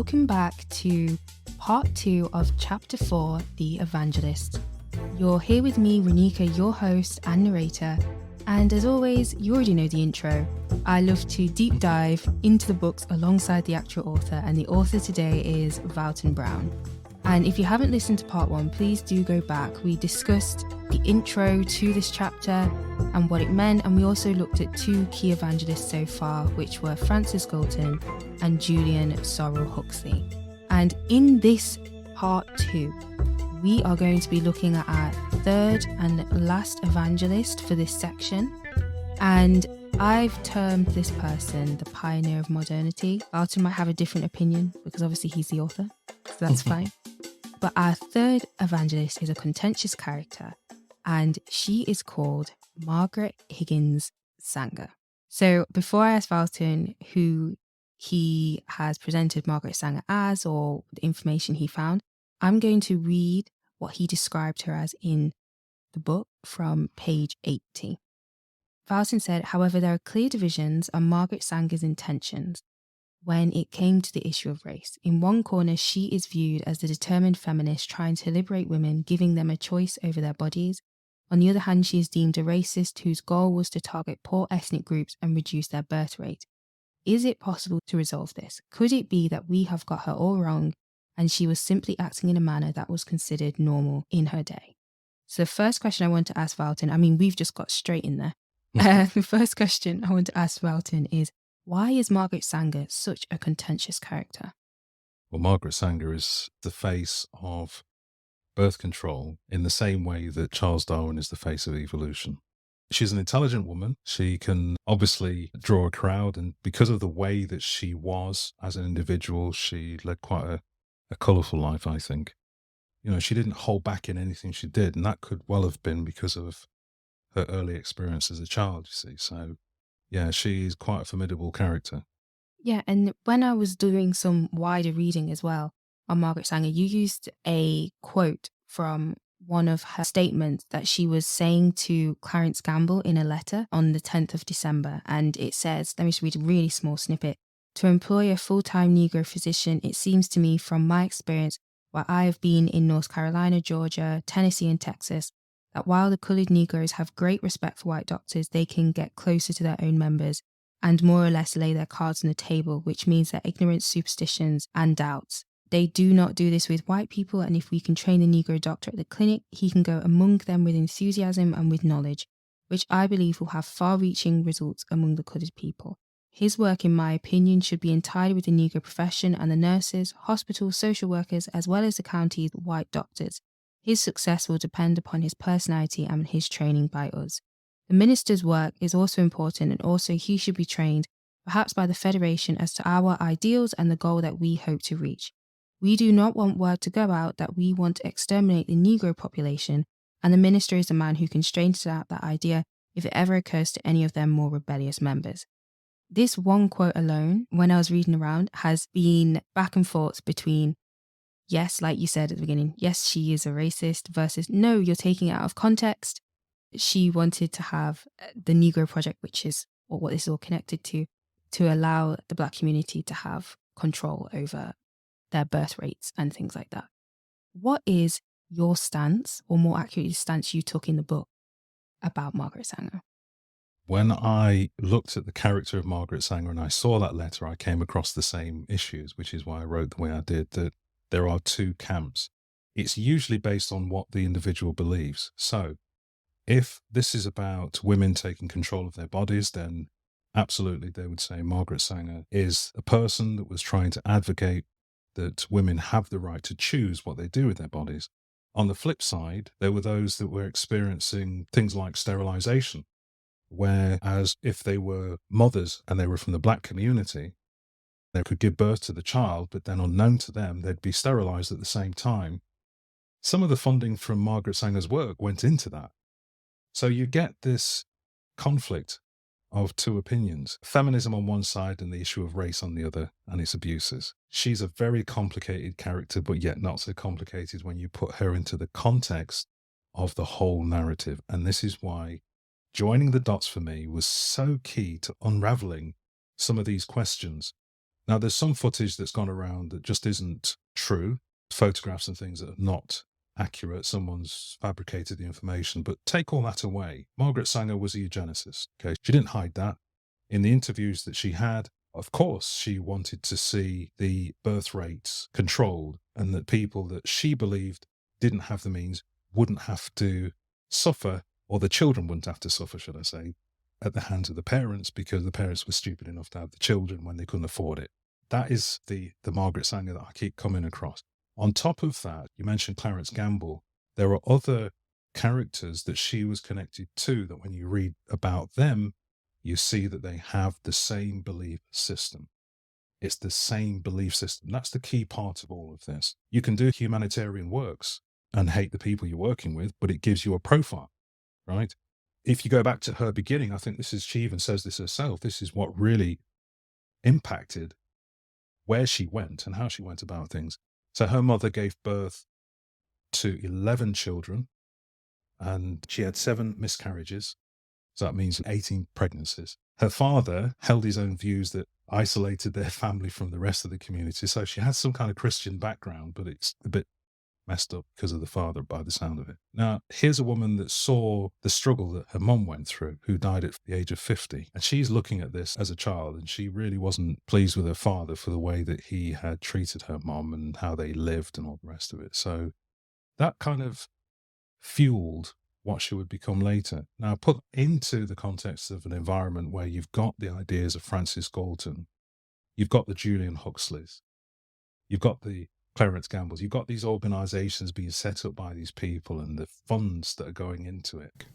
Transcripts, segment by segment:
welcome back to part 2 of chapter 4, The Evangelists. You're here with me, Renika, your host and narrator, and as always, you already know the intro. I love to deep dive into the books alongside the actual author, and the author today is Valton Brown. And if you haven't listened to part 1, please do go back. We discussed the intro to this chapter and what it meant, and we also looked at 2 key evangelists so far, which were Francis Galton and Julian Sorrell Huxley. And in this part 2, we are going to be looking at our third and last evangelist for this section. And I've termed this person the pioneer of modernity. Valton might have a different opinion because obviously he's the author, so that's fine. But our third evangelist is a contentious character, and she is called Margaret Higgins Sanger. So before I ask Valton who he has presented Margaret Sanger as or the information he found, I'm going to read what he described her as in the book from page 80. Valton said, however, there are clear divisions on Margaret Sanger's intentions when it came to the issue of race. In one corner, she is viewed as the determined feminist trying to liberate women, giving them a choice over their bodies. On the other hand, she is deemed a racist whose goal was to target poor ethnic groups and reduce their birth rate. Is it possible to resolve this? Could it be that we have got her all wrong and she was simply acting in a manner that was considered normal in her day? So the first question I want to ask Valton, we've just got straight in there. The first question I want to ask Valton is, why is Margaret Sanger such a contentious character? Well, Margaret Sanger is the face of birth control in the same way that Charles Darwin is the face of evolution. She's an intelligent woman. She can obviously draw a crowd, and because of the way that she was as an individual, she led quite a colourful life, I think. You know, she didn't hold back in anything she did, and that could well have been because of her early experience as a child, you see. So, yeah, she is quite a formidable character. Yeah, and when I was doing some wider reading as well on Margaret Sanger, you used a quote from one of her statements that she was saying to Clarence Gamble in a letter on the 10th of December. And it says, let me just read a really small snippet. To employ a full-time Negro physician, it seems to me from my experience where I have been in North Carolina, Georgia, Tennessee, and Texas, that while the coloured Negroes have great respect for white doctors, they can get closer to their own members and more or less lay their cards on the table, which means their ignorance, superstitions, and doubts. They do not do this with white people, and if we can train the Negro doctor at the clinic, he can go among them with enthusiasm and with knowledge, which I believe will have far-reaching results among the coloured people. His work, in my opinion, should be entirely with the Negro profession and the nurses, hospital, social workers, as well as the county's white doctors. His success will depend upon his personality and his training by us. The minister's work is also important, and also he should be trained, perhaps by the Federation, as to our ideals and the goal that we hope to reach. We do not want word to go out that we want to exterminate the Negro population, and the minister is the man who can straighten out that idea if it ever occurs to any of their more rebellious members. This one quote alone, when I was reading around, has been back and forth between, yes, like you said at the beginning, yes, she is a racist, versus, no, you're taking it out of context. She wanted to have the Negro Project, which is what this is all connected to allow the Black community to have control over their birth rates and things like that. What is your stance, or more accurately, the stance you took in the book about Margaret Sanger? When I looked at the character of Margaret Sanger and I saw that letter, I came across the same issues, which is why I wrote the way I did, that there are 2 camps. It's usually based on what the individual believes. So if this is about women taking control of their bodies, then absolutely they would say Margaret Sanger is a person that was trying to advocate that women have the right to choose what they do with their bodies. On the flip side, there were those that were experiencing things like sterilization, whereas if they were mothers and they were from the Black community, they could give birth to the child, but then unknown to them, they'd be sterilized at the same time. Some of the funding from Margaret Sanger's work went into that. So you get this conflict of 2 opinions, feminism on one side and the issue of race on the other and its abuses. She's a very complicated character, but yet not so complicated when you put her into the context of the whole narrative. And this is why joining the dots for me was so key to unraveling some of these questions Now, there's some footage that's gone around that just isn't true, photographs and things that are not accurate. Someone's fabricated the information, but take all that away. Margaret Sanger was a eugenicist. Okay, she didn't hide that. In the interviews that she had, of course, she wanted to see the birth rates controlled, and that people that she believed didn't have the means wouldn't have to suffer, or the children wouldn't have to suffer, should I say, at the hands of the parents, because the parents were stupid enough to have the children when they couldn't afford it. That is the Margaret Sanger that I keep coming across. On top of that, you mentioned Clarence Gamble. There are other characters that she was connected to that when you read about them, you see that they have the same belief system. It's the same belief system. That's the key part of all of this. You can do humanitarian works and hate the people you're working with, but it gives you a profile, right? If you go back to her beginning, I think she even says this herself, this is what really impacted where she went and how she went about things. So her mother gave birth to 11 children, and she had 7 miscarriages. So that means 18 pregnancies. Her father held his own views that isolated their family from the rest of the community. So she has some kind of Christian background, but it's a bit messed up because of the father by the sound of it. Now, here's a woman that saw the struggle that her mum went through, who died at the age of 50. And she's looking at this as a child, and she really wasn't pleased with her father for the way that he had treated her mum and how they lived and all the rest of it. So that kind of fueled what she would become later. Now, put into the context of an environment where you've got the ideas of Francis Galton, you've got the Julian Huxleys, you've got the Clarence Gambles, you've got these organizations being set up by these people and the funds that are going into it.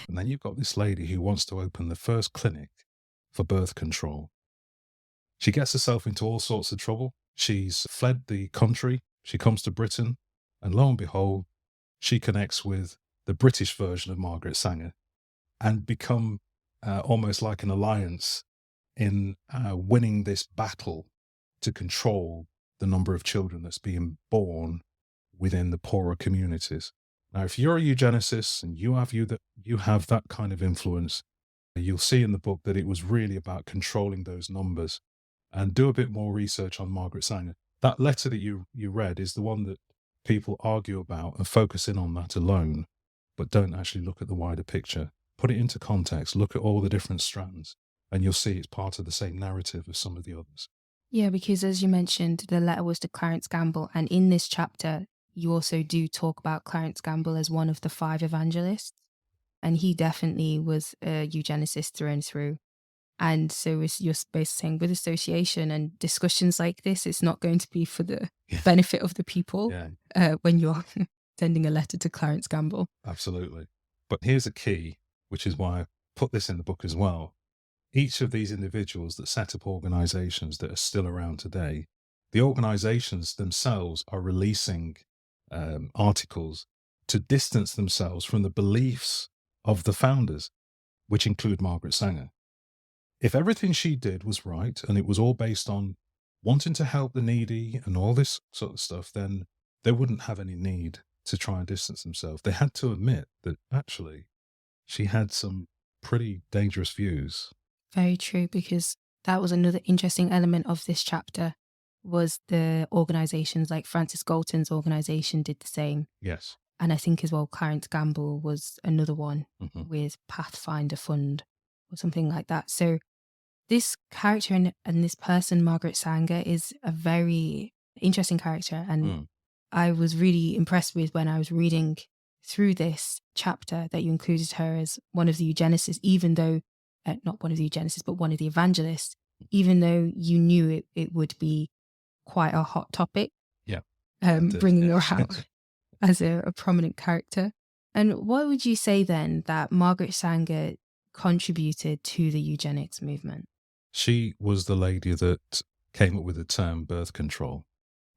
And then you've got this lady who wants to open the first clinic for birth control. She gets herself into all sorts of trouble. She's fled the country. She comes to Britain, and lo and behold, she connects with the British version of Margaret Sanger and become almost like an alliance in winning this battle to control the number of children that's being born within the poorer communities. Now, if you're a eugenicist and you have that kind of influence, you'll see in the book that it was really about controlling those numbers. And do a bit more research on Margaret Sanger. That letter that you read is the one that people argue about and focus in on that alone, but don't actually look at the wider picture. Put it into context, look at all the different strands, and you'll see it's part of the same narrative as some of the others. Yeah, because as you mentioned, the letter was to Clarence Gamble, and in this chapter, you also do talk about Clarence Gamble as one of the 5 evangelists, and he definitely was a eugenicist through and through. And so you're basically saying with association and discussions like this, it's not going to be for the benefit of the people when you're sending a letter to Clarence Gamble. Absolutely. But here's a key, which is why I put this in the book as well. Each of these individuals that set up organizations that are still around today, the organizations themselves are releasing articles to distance themselves from the beliefs of the founders, which include Margaret Sanger. If everything she did was right and it was all based on wanting to help the needy and all this sort of stuff, then they wouldn't have any need to try and distance themselves. They had to admit that actually she had some pretty dangerous views. Very true, because that was another interesting element of this chapter, was the organizations like Francis Galton's organization did the same. Yes. And I think as well, Clarence Gamble was another one with Pathfinder Fund or something like that. So this character and this person, Margaret Sanger, is a very interesting character. And I was really impressed with when I was reading through this chapter that you included her as one of the eugenicists, even though, not one of the eugenicists, but one of the evangelists, even though you knew it would be quite a hot topic. Yeah. Bringing her out as a prominent character. And what would you say then that Margaret Sanger contributed to the eugenics movement? She was the lady that came up with the term birth control.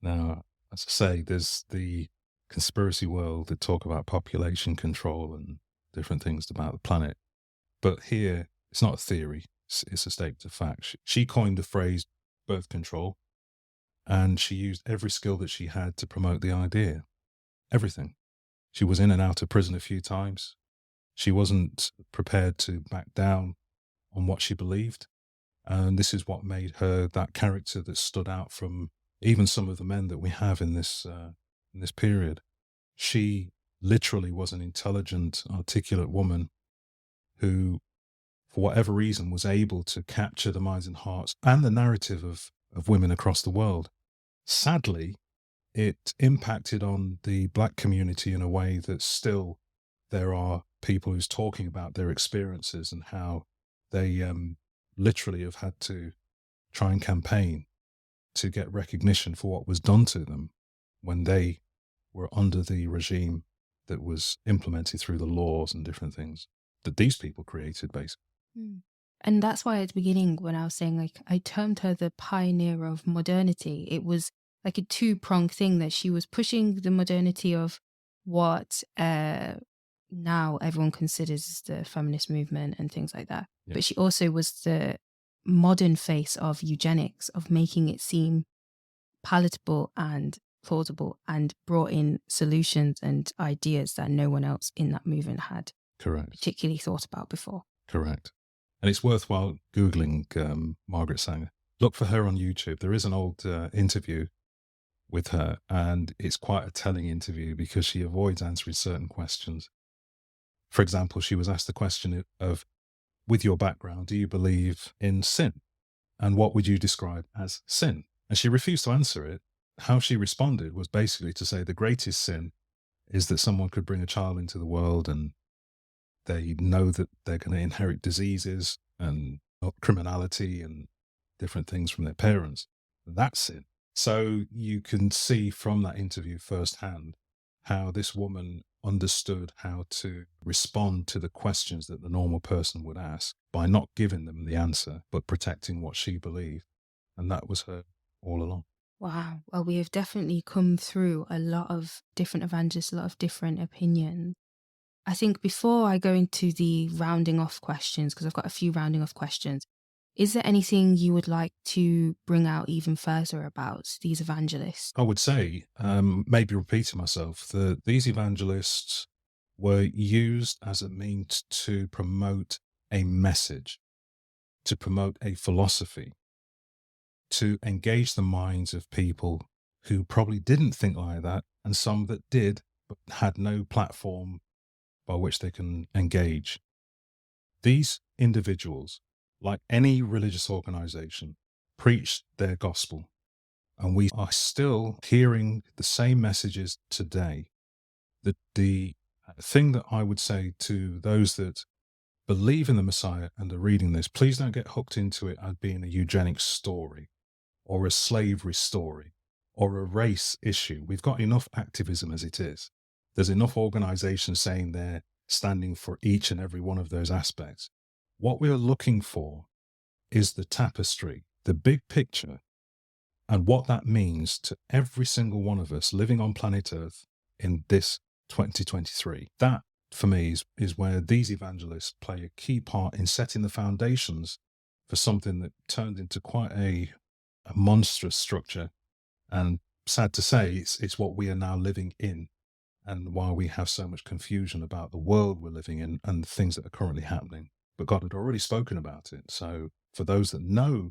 Now, as I say, there's the conspiracy world that talk about population control and different things about the planet. But here, it's not a theory. It's a statement of fact. She coined the phrase birth control, and she used every skill that she had to promote the idea. Everything. She was in and out of prison a few times. She wasn't prepared to back down on what she believed. And this is what made her that character that stood out from even some of the men that we have in this period. She literally was an intelligent, articulate woman who, for whatever reason, was able to capture the minds and hearts and the narrative of women across the world. Sadly, it impacted on the Black community in a way that still there are people who's talking about their experiences and how they literally have had to try and campaign to get recognition for what was done to them when they were under the regime that was implemented through the laws and different things that these people created, basically. Mm. And that's why at the beginning, when I was saying, like, I termed her the pioneer of modernity, it was like a two-pronged thing, that she was pushing the modernity of what now everyone considers the feminist movement and things like that. Yeah. But she also was the modern face of eugenics, of making it seem palatable and plausible, and brought in solutions and ideas that no one else in that movement had Correct. particularly thought about before. Correct. And it's worthwhile Googling Margaret Sanger. Look for her on YouTube. There is an old interview with her, and it's quite a telling interview because she avoids answering certain questions. For example, she was asked the question of, with your background, do you believe in sin? And what would you describe as sin? And she refused to answer it. How she responded was basically to say the greatest sin is that someone could bring a child into the world and they know that they're going to inherit diseases and criminality and different things from their parents. That's it. So you can see from that interview firsthand how this woman understood how to respond to the questions that the normal person would ask by not giving them the answer, but protecting what she believed. And that was her all along. Wow. Well, we have definitely come through a lot of different evangelists, a lot of different opinions. I think before I go into the rounding off questions, because I've got a few rounding off questions, is there anything you would like to bring out even further about these evangelists? I would say, maybe repeating myself, that these evangelists were used as a means to promote a message, to promote a philosophy, to engage the minds of people who probably didn't think like that, and some that did, but had no platform by which they can engage. These individuals, like any religious organization, preached their gospel. And we are still hearing the same messages today. The thing that I would say to those that believe in the Messiah and are reading this, please don't get hooked into it as being a eugenics story or a slavery story or a race issue. We've got enough activism as it is. There's enough organizations saying they're standing for each and every one of those aspects. What we're looking for is the tapestry, the big picture, and what that means to every single one of us living on planet Earth in this 2023. That, for me, is where these evangelists play a key part in setting the foundations for something that turned into quite a monstrous structure. And sad to say, it's what we are now living in, and why we have so much confusion about the world we're living in and the things that are currently happening. But God had already spoken about it. So for those that know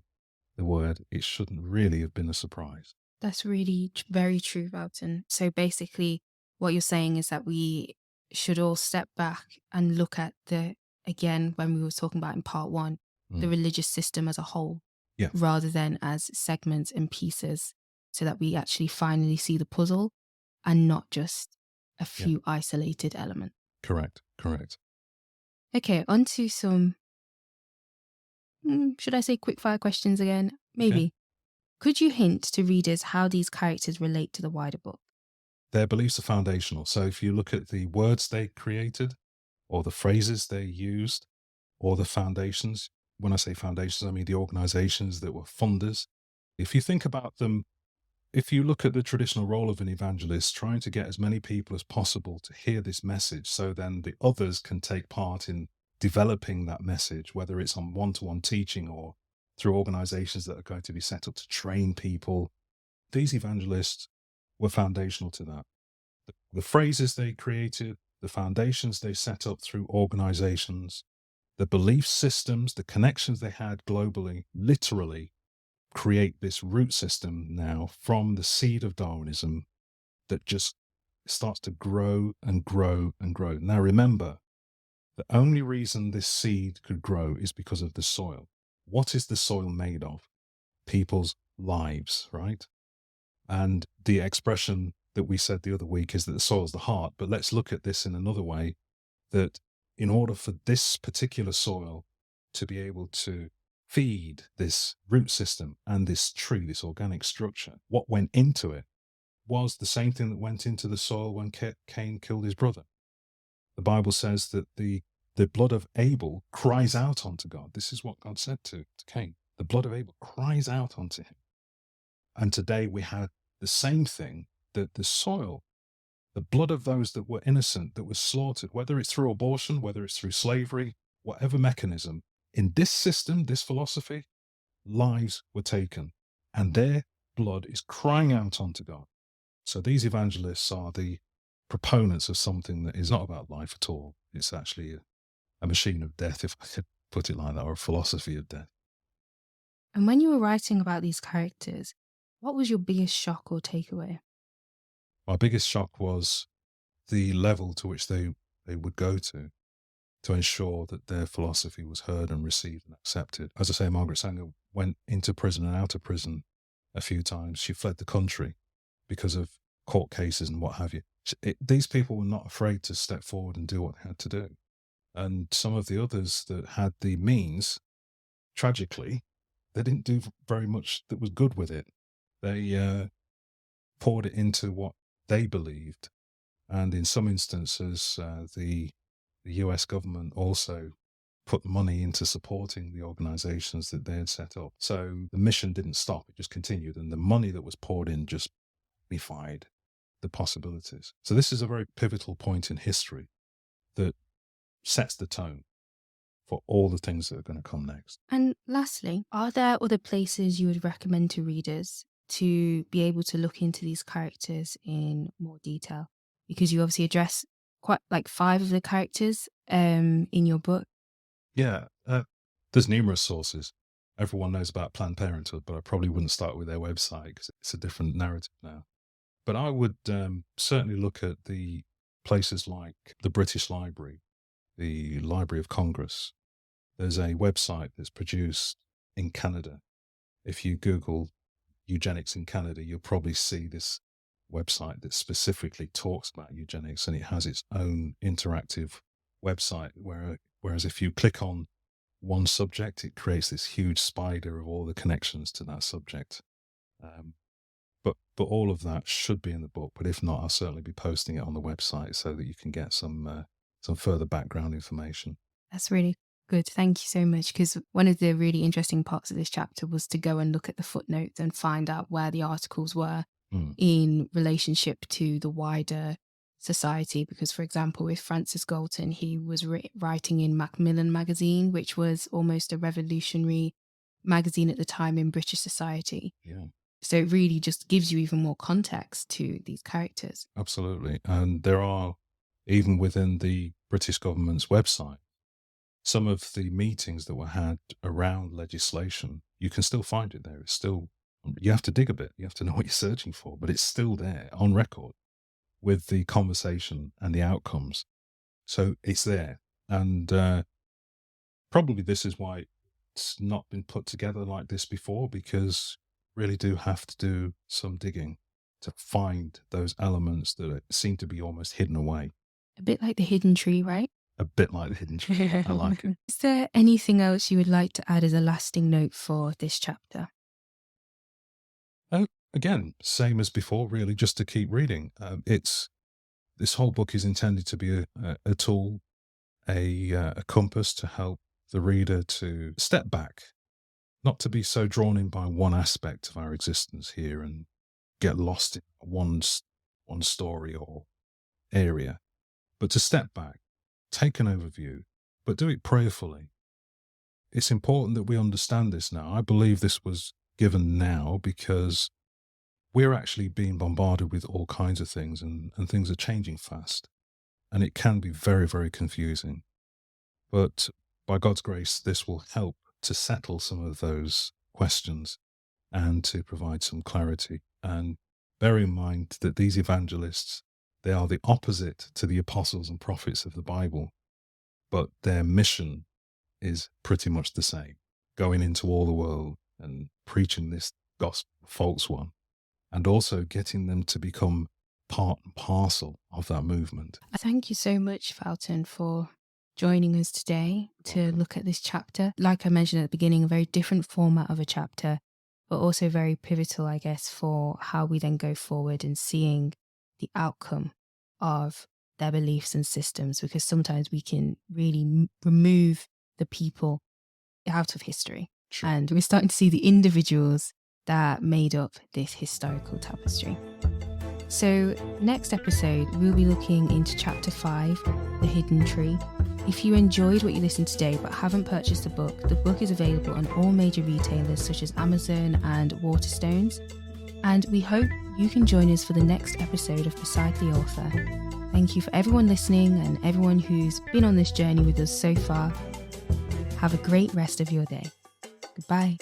the word, it shouldn't really have been a surprise. That's really very true, Valton. So basically, what you're saying is that we should all step back and look at again, when we were talking about in part one, the religious system as a whole, rather than as segments and pieces, so that we actually finally see the puzzle and not just a few isolated elements. Correct. Okay, on to some, should I say quickfire questions again? Maybe. Okay. Could you hint to readers how these characters relate to the wider book? Their beliefs are foundational. So if you look at the words they created, or the phrases they used, or the foundations, when I say foundations, I mean the organizations that were funders. If you think about them, if you look at the traditional role of an evangelist, trying to get as many people as possible to hear this message, so then the others can take part in developing that message, whether it's on one-to-one teaching or through organizations that are going to be set up to train people. These evangelists were foundational to that. The phrases they created, the foundations they set up through organizations, the belief systems, the connections they had globally, literally create this root system now from the seed of Darwinism that just starts to grow and grow and grow. Now, remember, the only reason this seed could grow is because of the soil. What is the soil made of? People's lives, right? And the expression that we said the other week is that the soil's the heart. But let's look at this in another way, that in order for this particular soil to be able to feed this root system and this tree, this organic structure, what went into it was the same thing that went into the soil when Cain killed his brother. The Bible says that the blood of Abel cries out unto God. This is what God said to Cain. The blood of Abel cries out unto him. And today we have the same thing, that the soil, the blood of those that were innocent, that was slaughtered, whether it's through abortion, whether it's through slavery, whatever mechanism, in this system, this philosophy, lives were taken, and their blood is crying out unto God. So these evangelists are the proponents of something that is not about life at all. It's actually a machine of death, if I could put it like that, or a philosophy of death. And when you were writing about these characters, what was your biggest shock or takeaway? My biggest shock was the level to which they would go to ensure that their philosophy was heard and received and accepted. As I say, Margaret Sanger went into prison and out of prison a few times. She fled the country because of court cases and what have you. These people were not afraid to step forward and do what they had to do. And some of the others that had the means, tragically, they didn't do very much that was good with it. They poured it into what they believed. And in some instances, the US government also put money into supporting the organizations that they had set up. So the mission didn't stop, it just continued. And the money that was poured in just magnified the possibilities. So this is a very pivotal point in history that sets the tone for all the things that are going to come next. And lastly, are there other places you would recommend to readers to be able to look into these characters in more detail? Because you obviously address quite like 5 of the characters in your book. Yeah, there's numerous sources. Everyone knows about Planned Parenthood, but I probably wouldn't start with their website because it's a different narrative now. But I would certainly look at the places like the British Library, the Library of Congress. There's a website that's produced in Canada. If you Google eugenics in Canada, you'll probably see this website that specifically talks about eugenics, and it has its own interactive website whereas if you click on one subject, it creates this huge spider of all the connections to that subject. But all of that should be in the book. But if not, I'll certainly be posting it on the website so that you can get some further background information. That's really good. Thank you so much. Because one of the really interesting parts of this chapter was to go and look at the footnotes and find out where the articles were in relationship to the wider society. Because, for example, with Francis Galton, he was writing in Macmillan magazine, which was almost a revolutionary magazine at the time in British society. Yeah. So it really just gives you even more context to these characters. Absolutely. And there are, even within the British government's website, some of the meetings that were had around legislation, you can still find it there. It's still, you have to dig a bit. You have to know what you're searching for, but it's still there on record with the conversation and the outcomes. So it's there. And probably this is why it's not been put together like this before, because really do have to do some digging to find those elements that seem to be almost hidden away. A bit like the hidden tree, right? A bit like the hidden tree. I like it. Is there anything else you would like to add as a lasting note for this chapter? Again, same as before, really, just to keep reading. This whole book is intended to be a tool, a compass to help the reader to step back, not to be so drawn in by one aspect of our existence here and get lost in one story or area, but to step back, take an overview, but do it prayerfully. It's important that we understand this now. I believe this was given now because we're actually being bombarded with all kinds of things, and things are changing fast, and it can be very, very confusing. But by God's grace, this will help to settle some of those questions and to provide some clarity. And bear in mind that these evangelists, they are the opposite to the apostles and prophets of the Bible, but their mission is pretty much the same, going into all the world and preaching this gospel, false one, and also getting them to become part and parcel of that movement. Thank you so much, Valton, for joining us today to look at this chapter. Like I mentioned at the beginning, a very different format of a chapter, but also very pivotal, I guess, for how we then go forward and seeing the outcome of their beliefs and systems, because sometimes we can really remove the people out of history. Sure. And we're starting to see the individuals that made up this historical tapestry. So next episode, we'll be looking into chapter 5, The Hidden Tree. If you enjoyed what you listened today but haven't purchased the book is available on all major retailers such as Amazon and Waterstones. And we hope you can join us for the next episode of Beside the Author. Thank you for everyone listening and everyone who's been on this journey with us so far. Have a great rest of your day. Goodbye.